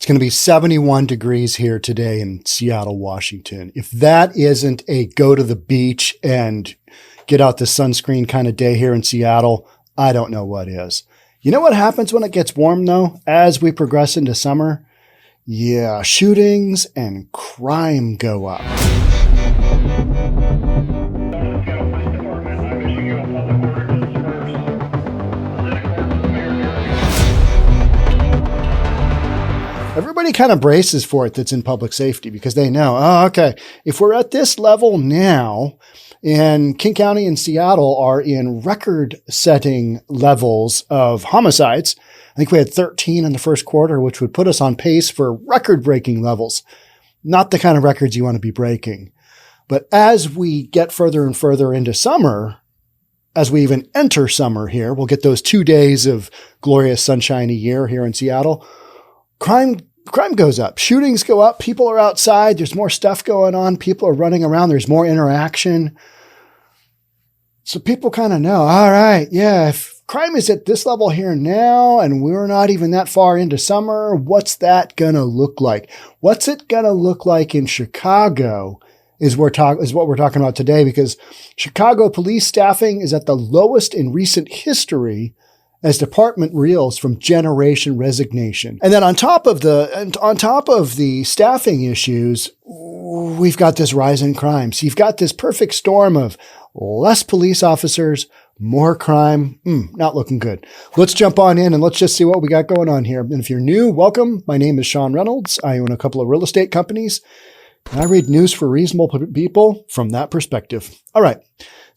It's going to be 71 degrees here today in Seattle, Washington. If that isn't a go to the beach and get out the sunscreen kind of day here in Seattle, I don't know what is. You know what happens when it gets warm, though, as we progress into summer? Yeah, shootings and crime go up. Everybody kind of braces for it that's in public safety because they know, oh, okay, if we're at this level now, and King County and Seattle are in record-setting levels of homicides. I think we had 13 in the first quarter, which would put us on pace for record-breaking levels. Not the kind of records you want to be breaking. But as we get further and further into summer, as we even enter summer here, we'll get those 2 days of glorious sunshine a year here in Seattle. Crime goes up. Shootings go up. People are outside. There's more stuff going on. People are running around. There's more interaction. So people kind of know, all right, yeah, if crime is at this level here now and we're not even that far into summer, what's that going to look like? What's it going to look like in Chicago is what we're talking about today, because Chicago police staffing is at the lowest in recent history as department reels from generation resignation. And then on top of the staffing issues, we've got this rise in crime. So you've got this perfect storm of less police officers, more crime. Not looking good. Let's jump on in and let's just see what we got going on here. And if you're new, welcome. My name is Sean Reynolds. I own a couple of real estate companies. And I read news for reasonable people from that perspective. All right.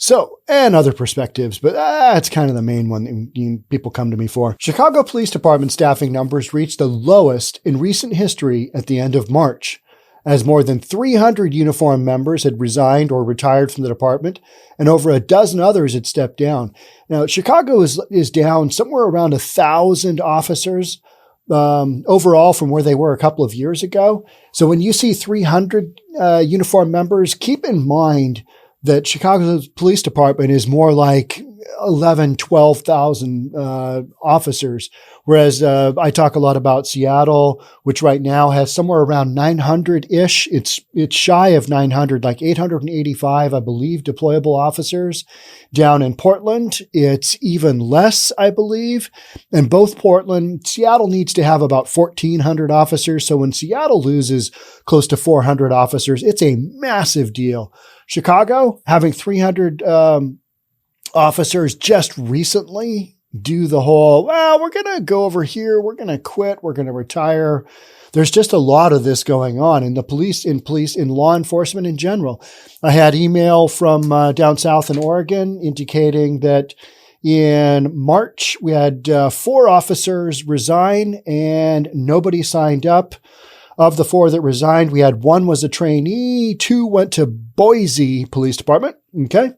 So, and other perspectives, but it's kind of the main one that people come to me for. Chicago Police Department staffing numbers reached the lowest in recent history at the end of March, as more than 300 uniformed members had resigned or retired from the department, and over a dozen others had stepped down. Now, Chicago is down somewhere around 1,000 officers overall from where they were a couple of years ago. So when you see 300 uniformed members, keep in mind that Chicago's police department is more like 11, 12,000 officers. Whereas I talk a lot about Seattle, which right now has somewhere around 900-ish. It's shy of 900, like 885, I believe, deployable officers. Down in Portland, it's even less, I believe. And both Seattle needs to have about 1,400 officers. So when Seattle loses close to 400 officers, it's a massive deal. Chicago, having 300 officers just recently do the whole, well, we're going to go over here, we're going to quit, we're going to retire. There's just a lot of this going on in in law enforcement in general. I had email from down south in Oregon indicating that in March, we had 4 officers resign and nobody signed up. Of the 4 that resigned, we had 1 was a trainee, 2 went to Boise Police Department, okay?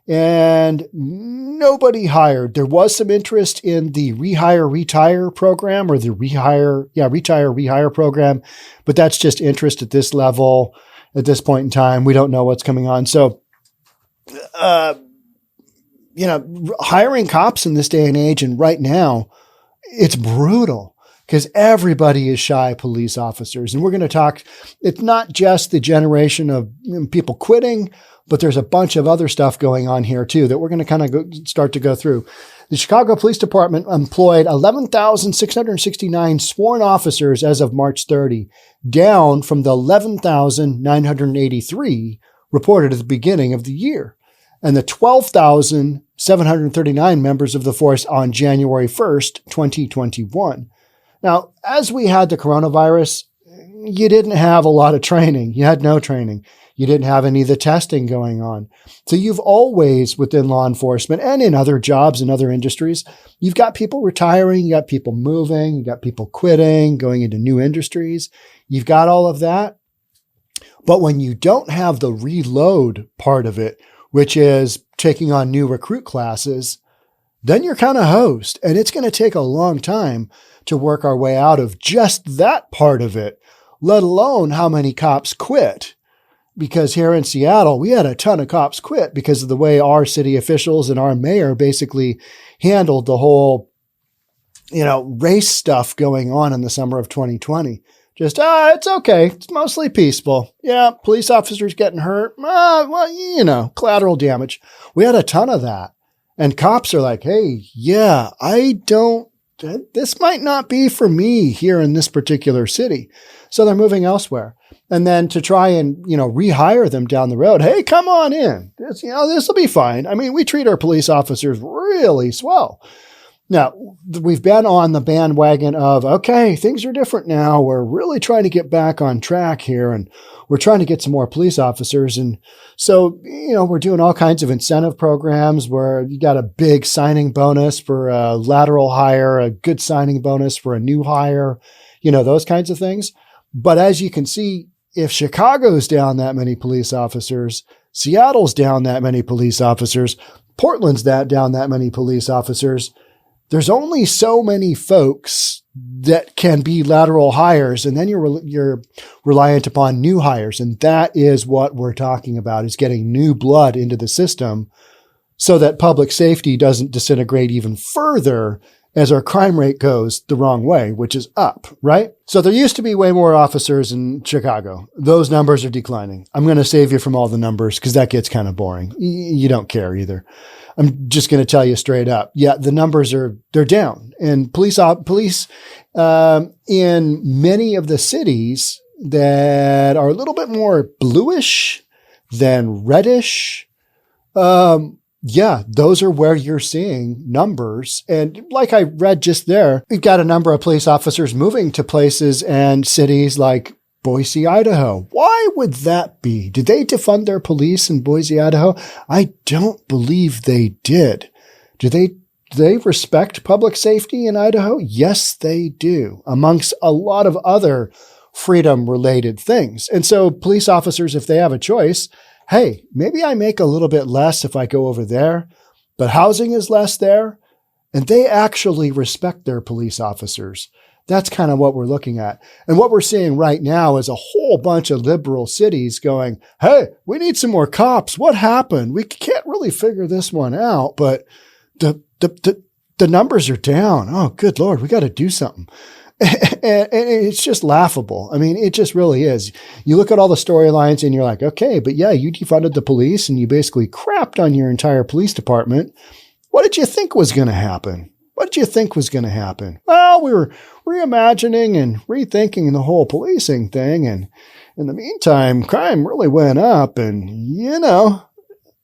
And nobody hired. There was some interest in the retire program, or the retire program, but that's just interest at this level, at this point in time. We don't know what's coming on. So, hiring cops in this day and age and right now, it's brutal. Because everybody is shy police officers. And we're going to talk, it's not just the generation of people quitting, but there's a bunch of other stuff going on here too that we're going to kind of start to go through. The Chicago Police Department employed 11,669 sworn officers as of March 30, down from the 11,983 reported at the beginning of the year, and the 12,739 members of the force on January 1st, 2021. Now, as we had the coronavirus, you didn't have a lot of training. You had no training. You didn't have any of the testing going on. So you've always, within law enforcement and in other jobs and other industries, you've got people retiring, you got people moving, you got people quitting, going into new industries. You've got all of that. But when you don't have the reload part of it, which is taking on new recruit classes, then you're kind of hosed. And it's going to take a long time to work our way out of just that part of it, let alone how many cops quit. Because here in Seattle, we had a ton of cops quit because of the way our city officials and our mayor basically handled the whole race stuff going on in the summer of 2020. Just, it's okay. It's mostly peaceful. Yeah, police officers getting hurt. Collateral damage. We had a ton of that. And cops are like, hey, yeah, this might not be for me here in this particular city. So they're moving elsewhere. And then to try and, rehire them down the road. Hey, come on in. This will be fine. I mean, we treat our police officers really swell. Now, we've been on the bandwagon of, okay, things are different now. We're really trying to get back on track here, and we're trying to get some more police officers. And so, we're doing all kinds of incentive programs where you got a big signing bonus for a lateral hire, a good signing bonus for a new hire, those kinds of things. But as you can see, if Chicago's down that many police officers, Seattle's down that many police officers, Portland's down that many police officers, there's only so many folks that can be lateral hires, and then you're reliant upon new hires. And that is what we're talking about, is getting new blood into the system so that public safety doesn't disintegrate even further as our crime rate goes the wrong way, which is up, right? So there used to be way more officers in Chicago. Those numbers are declining. I'm going to save you from all the numbers because that gets kind of boring. You don't care either. I'm just going to tell you straight up. Yeah, the numbers they're down. And police in many of the cities that are a little bit more bluish than reddish, those are where you're seeing numbers. And like I read just there, we've got a number of police officers moving to places and cities like Boise, Idaho. Why would that be? Did they defund their police in Boise, Idaho? I don't believe they did. Do they respect public safety in Idaho? Yes, they do, amongst a lot of other freedom-related things. And so police officers, if they have a choice, hey, maybe I make a little bit less if I go over there, but housing is less there, and they actually respect their police officers. That's kind of what we're looking at. And what we're seeing right now is a whole bunch of liberal cities going, hey, we need some more cops. What happened? We can't really figure this one out, but the numbers are down. Oh, good Lord, we got to do something. And it's just laughable. I mean, it just really is. You look at all the storylines and you're like, okay, but yeah, you defunded the police and you basically crapped on your entire police department. What did you think was going to happen? What did you think was going to happen? Well, we were reimagining and rethinking the whole policing thing. And in the meantime, crime really went up and,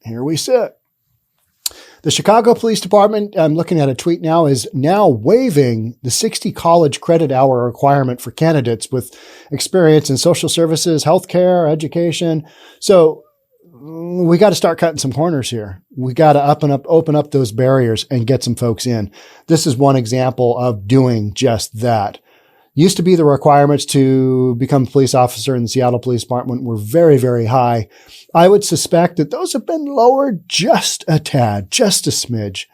here we sit. The Chicago Police Department, I'm looking at a tweet now, is now waiving the 60 college credit hour requirement for candidates with experience in social services, healthcare, education. So we got to start cutting some corners here. We got to open up those barriers and get some folks in. This is one example of doing just that. Used to be the requirements to become a police officer in the Seattle Police Department were very, very high. I would suspect that those have been lowered just a tad, just a smidge.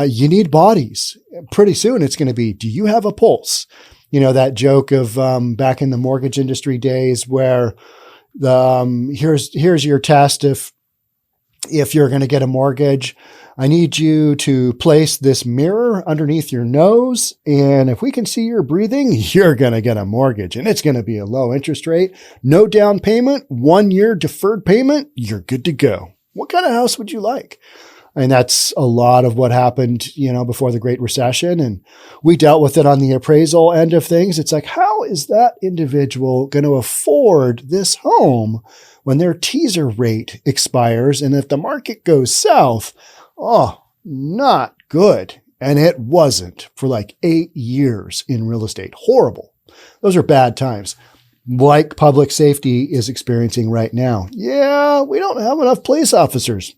You need bodies. Pretty soon it's going to be, do you have a pulse? That joke of back in the mortgage industry days where here's your test if you're going to get a mortgage. I need you to place this mirror underneath your nose. And if we can see your breathing, you're going to get a mortgage, and it's going to be a low interest rate, no down payment, 1 year deferred payment. You're good to go. What kind of house would you like? And that's a lot of what happened, before the Great Recession. And we dealt with it on the appraisal end of things. It's like, how is that individual going to afford this home when their teaser rate expires? And if the market goes south, not good. And it wasn't for like 8 years in real estate. Horrible. Those are bad times. Like public safety is experiencing right now. Yeah, we don't have enough police officers.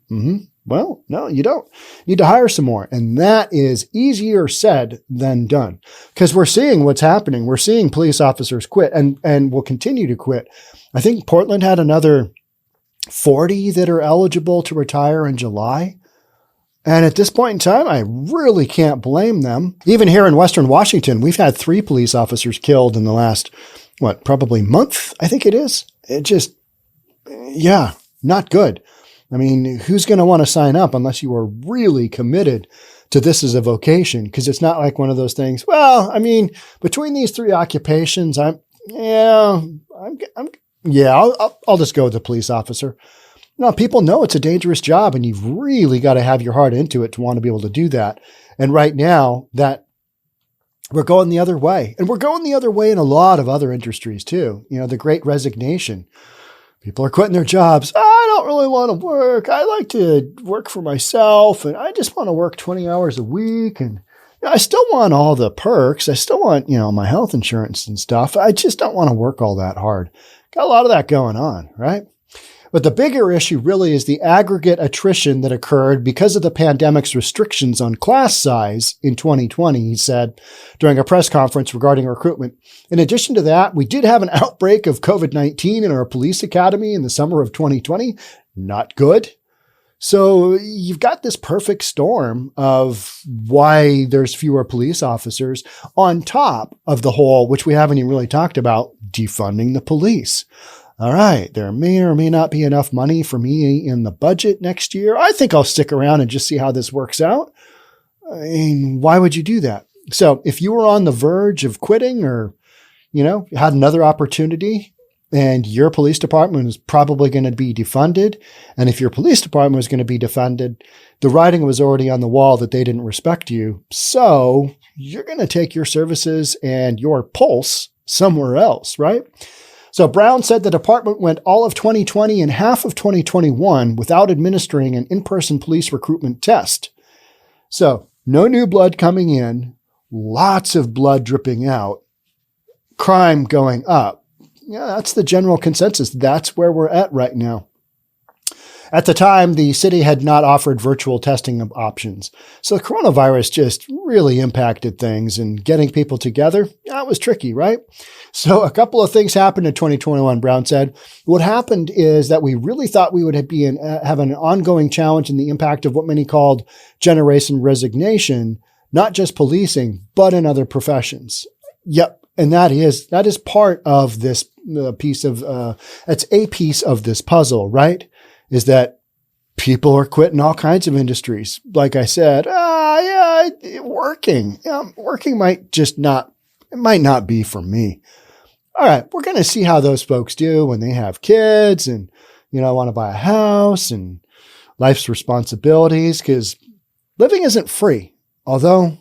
Well, no, you don't. You need to hire some more. And that is easier said than done, because we're seeing what's happening. We're seeing police officers quit and will continue to quit. I think Portland had another 40 that are eligible to retire in July. And at this point in time, I really can't blame them. Even here in Western Washington, we've had 3 police officers killed in the last, probably month, I think it is. It just, not good. I mean, who's going to want to sign up unless you are really committed to this as a vocation, because it's not like one of those things. Well, I mean, between these three occupations, I'll just go with the police officer. No, people know it's a dangerous job, and you've really got to have your heart into it to want to be able to do that. And right now, that we're going the other way, and we're going the other way in a lot of other industries too. The great resignation. People are quitting their jobs. I don't really want to work. I like to work for myself, and I just want to work 20 hours a week. And I still want all the perks. I still want, my health insurance and stuff. I just don't want to work all that hard. Got a lot of that going on, right? But the bigger issue really is the aggregate attrition that occurred because of the pandemic's restrictions on class size in 2020, he said during a press conference regarding recruitment. In addition to that, we did have an outbreak of COVID-19 in our police academy in the summer of 2020. Not good. So you've got this perfect storm of why there's fewer police officers on top of the whole, which we haven't even really talked about, defunding the police. All right, there may or may not be enough money for me in the budget next year. I think I'll stick around and just see how this works out. I mean, why would you do that? So if you were on the verge of quitting or, had another opportunity and your police department was probably going to be defunded, and if your police department was going to be defunded, the writing was already on the wall that they didn't respect you. So you're going to take your services and your pulse somewhere else, right? So Brown said the department went all of 2020 and half of 2021 without administering an in-person police recruitment test. So no new blood coming in, lots of blood dripping out, crime going up. Yeah, that's the general consensus. That's where we're at right now. At the time, the city had not offered virtual testing options. So the coronavirus just really impacted things, and getting people together, that was tricky, right? So a couple of things happened in 2021, Brown said. What happened is that we really thought we would have an ongoing challenge in the impact of what many called generation resignation, not just policing, but in other professions. Yep. And that is part of this piece of, it's a piece of this puzzle, right? Is that people are quitting all kinds of industries. Like I said, working might not be for me. All right. We're going to see how those folks do when they have kids and, want to buy a house and life's responsibilities, because living isn't free. Although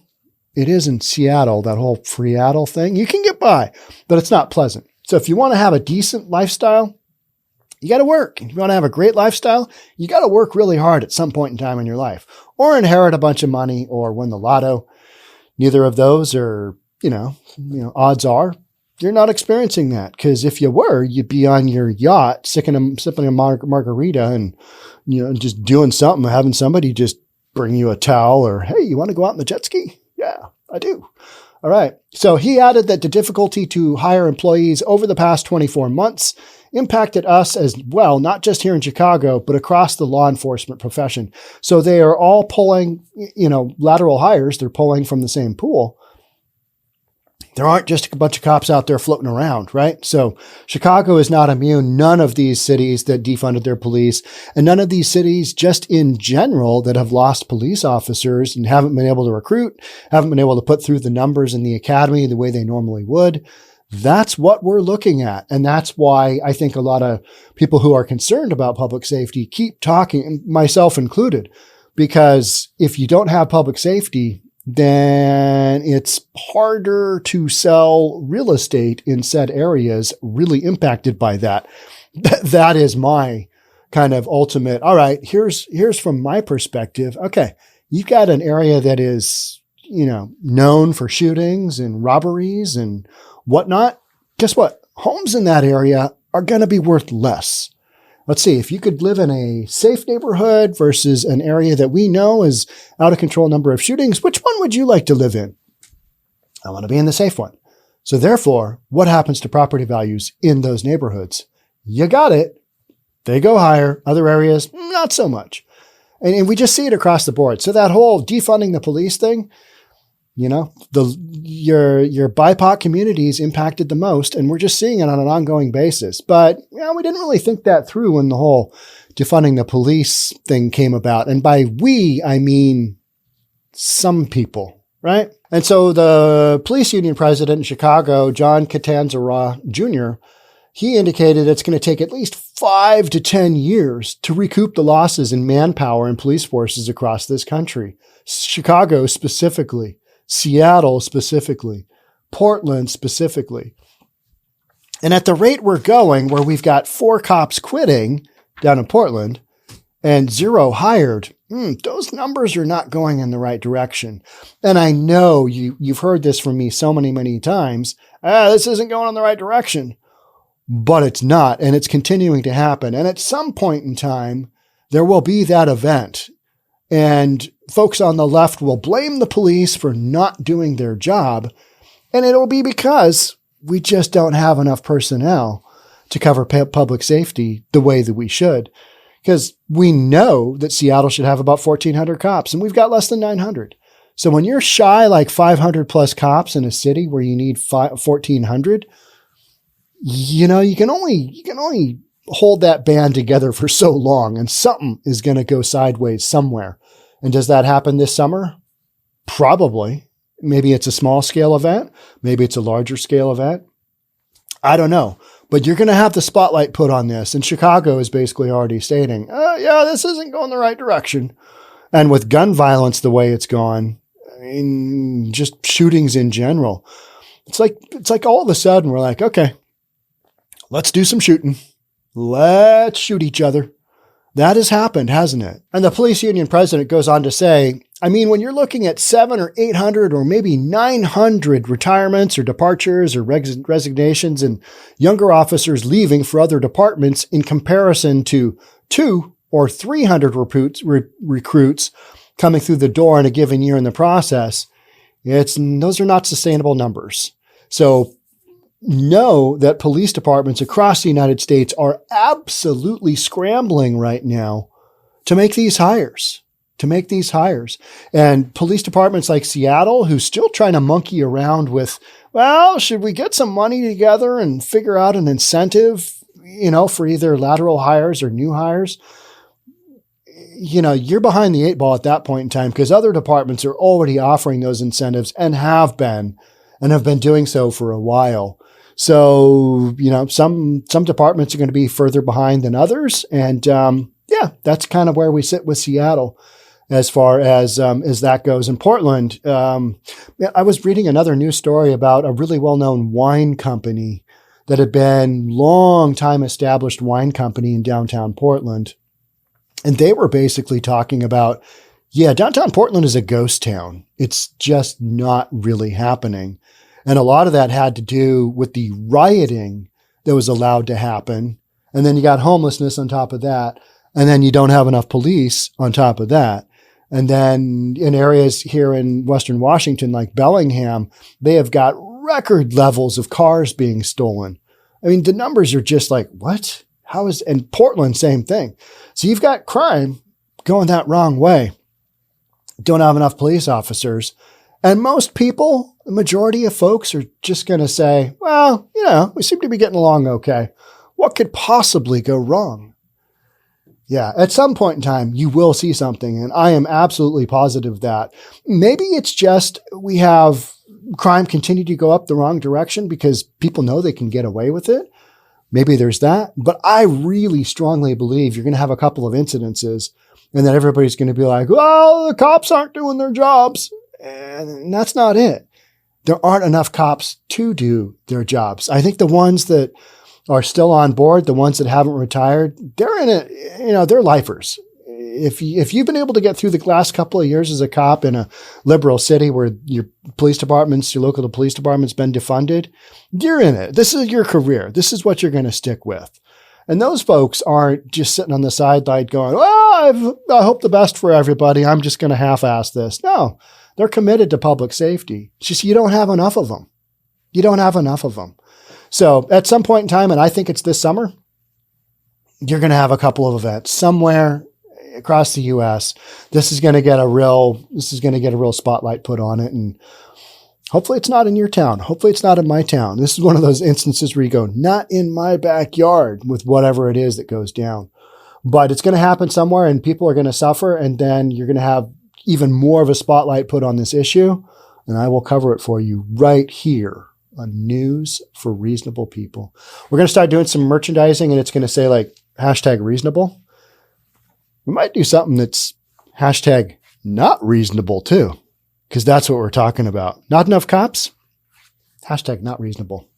it is in Seattle, that whole Freatle thing, you can get by, but it's not pleasant. So if you want to have a decent lifestyle, you got to work. If you want to have a great lifestyle, you got to work really hard at some point in time in your life, or inherit a bunch of money or win the lotto. Neither of those are, odds are you're not experiencing that. Because if you were, you'd be on your yacht, sipping a margarita and, just doing something, having somebody just bring you a towel or, hey, you want to go out in the jet ski? Yeah, I do. All right. So he added that the difficulty to hire employees over the past 24 months impacted us as well, not just here in Chicago, but across the law enforcement profession. So they are all pulling, lateral hires. They're pulling from the same pool. There aren't just a bunch of cops out there floating around, right? So Chicago is not immune. None of these cities that defunded their police, and none of these cities just in general that have lost police officers and haven't been able to recruit, haven't been able to put through the numbers in the academy the way they normally would. That's what we're looking at. And that's why I think a lot of people who are concerned about public safety keep talking, myself included, because if you don't have public safety, then it's harder to sell real estate in said areas really impacted by that. That is my kind of ultimate. All right, here's from my perspective. Okay, you've got an area that is, known for shootings and robberies and whatnot. Guess what? Homes in that area are going to be worth less. Let's see, if you could live in a safe neighborhood versus an area that we know is out of control number of shootings, which one would you like to live in? I want to be in the safe one. So therefore, what happens to property values in those neighborhoods? You got it. They go higher. Other areas, not so much. And we just see it across the board. So that whole defunding the police thing, your BIPOC communities impacted the most, and we're just seeing it on an ongoing basis. But we didn't really think that through when the whole defunding the police thing came about. And by we, I mean some people, right? And so the police union president in Chicago, 𝐏𝐞𝐨𝐬𝐥𝐿 Jr., he indicated it's going to take at least 5 to 10 years to recoup the losses in manpower and police forces across this country. Chicago specifically, Seattle specifically, Portland specifically. And at the rate we're going, where we've got 4 cops quitting down in Portland and 0 hired, those numbers are not going in the right direction. And I know you've heard this from me so many times. This isn't going in the right direction. But it's not, and it's continuing to happen. And at some point in time, there will be that event. And folks on the left will blame the police for not doing their job. And it'll be because we just don't have enough personnel to cover public safety the way that we should. Because we know that Seattle should have about 1,400 cops, and we've got less than 900. So when you're shy like 500 plus cops in a city where you need 1,400, you can only hold that band together for so long, and something is going to go sideways somewhere. And does that happen this summer? Probably. Maybe it's a small scale event. Maybe it's a larger scale event. I don't know. But you're going to have the spotlight put on this. And Chicago is basically already stating, this isn't going the right direction. And with gun violence the way it's gone, I mean, just shootings in general, it's like all of a sudden we're like, okay, let's do some shooting. Let's shoot each other. That has happened, hasn't it? And the police union president goes on to say, I mean, when you're looking at 700 or 800 or maybe 900 retirements or departures or resignations and younger officers leaving for other departments in comparison to 200 or 300 recruits coming through the door in a given year in the process, those are not sustainable numbers. So know that police departments across the United States are absolutely scrambling right now to make these hires. And police departments like Seattle, who's still trying to monkey around with, should we get some money together and figure out an incentive, for either lateral hires or new hires? You're behind the 8 ball at that point in time, because other departments are already offering those incentives and have been doing so for a while. So, some departments are going to be further behind than others. And, that's kind of where we sit with Seattle as far as that goes. In Portland, I was reading another news story about a really well-known wine company that had been long time established wine company in downtown Portland. And they were basically talking about, downtown Portland is a ghost town. It's just not really happening. And a lot of that had to do with the rioting that was allowed to happen. And then you got homelessness on top of that. And then you don't have enough police on top of that. And then in areas here in Western Washington, like Bellingham, they have got record levels of cars being stolen. I mean, the numbers are just like, what? And Portland, same thing. So you've got crime going that wrong way. Don't have enough police officers. And most people, the majority of folks are just going to say, we seem to be getting along okay. What could possibly go wrong? Yeah, at some point in time, you will see something. And I am absolutely positive that maybe it's just we have crime continue to go up the wrong direction because people know they can get away with it. Maybe there's that. But I really strongly believe you're going to have a couple of incidences and then everybody's going to be like, the cops aren't doing their jobs. And that's not it. There aren't enough cops to do their jobs. I think the ones that are still on board, the ones that haven't retired, they're in it, they're lifers. If you've been able to get through the last couple of years as a cop in a liberal city where your local police department's been defunded, you're in it. This is your career. This is what you're going to stick with. And those folks aren't just sitting on the sideline going, I hope the best for everybody. I'm just going to half-ass this. No, they're committed to public safety. It's just you don't have enough of them. So at some point in time, and I think it's this summer, you're going to have a couple of events somewhere across the U.S. This is going to get a real spotlight put on it. And hopefully it's not in your town. Hopefully it's not in my town. This is one of those instances where you go, not in my backyard with whatever it is that goes down. But it's going to happen somewhere and people are going to suffer. And then you're going to have, even more of a spotlight put on this issue, and I will cover it for you right here on News for Reasonable People. We're going to start doing some merchandising, and it's going to say like #reasonable. We might do something that's #not reasonable too, because that's what we're talking about. Not enough cops? #not reasonable.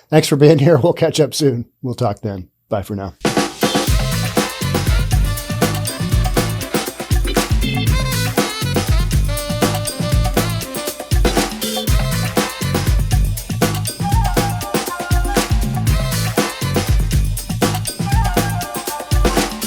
Thanks for being here. We'll catch up soon. We'll talk then. Bye for now.